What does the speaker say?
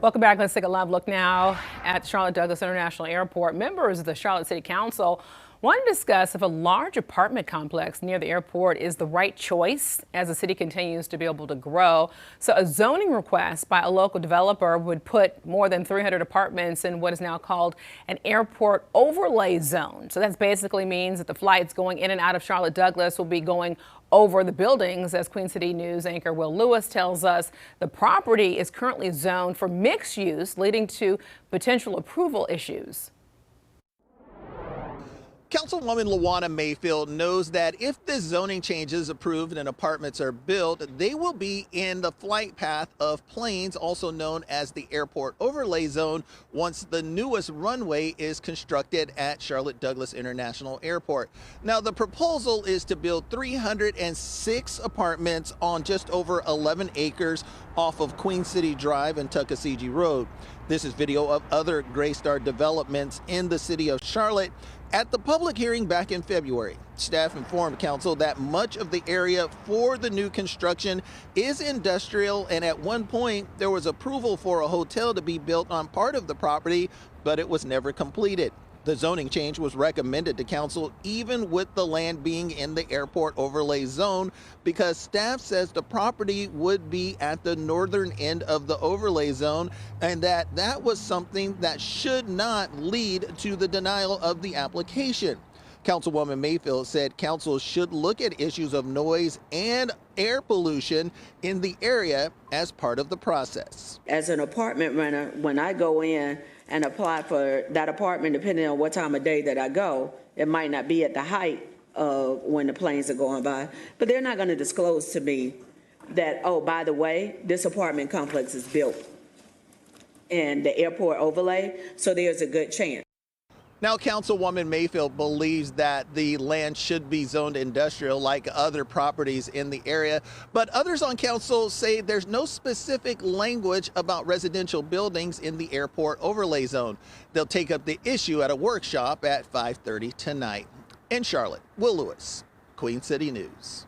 Welcome back. Let's take a live look now at the Charlotte Douglas International Airport. Members of the Charlotte City Council want to discuss if a large apartment complex near the airport is the right choice as the city continues to be able to grow. So a zoning request by a local developer would put more than 300 apartments in what is now called an airport overlay zone. So that basically means that the flights going in and out of Charlotte Douglas will be going over the buildings. As Queen City News anchor Will Lewis tells us, the property is currently zoned for mixed use, leading to potential approval issues. Councilwoman Lawana Mayfield knows that if the zoning changes approved and apartments are built, they will be in the flight path of planes, also known as the airport overlay zone, once the newest runway is constructed at Charlotte Douglas International Airport. Now, the proposal is to build 306 apartments on just over 11 acres off of Queen City Drive and Tuckasegee Road. This is video of other Greystar developments in the city of Charlotte. At the public hearing back in February, staff informed council that much of the area for the new construction is industrial, and at one point there was approval for a hotel to be built on part of the property, but it was never completed. The zoning change was recommended to council even with the land being in the airport overlay zone because staff says the property would be at the northern end of the overlay zone and that was something that should not lead to the denial of the application. Councilwoman Mayfield said council should look at issues of noise and air pollution in the area as part of the process. As an apartment renter, when I go in and apply for that apartment, depending on what time of day that I go, it might not be at the height of when the planes are going by, but they're not going to disclose to me that, oh, by the way, this apartment complex is built in the airport overlay, so there's a good chance. Now, Councilwoman Mayfield believes that the land should be zoned industrial like other properties in the area, but others on council say there's no specific language about residential buildings in the airport overlay zone. They'll take up the issue at a workshop at 5:30 tonight. In Charlotte, Will Lewis, Queen City News.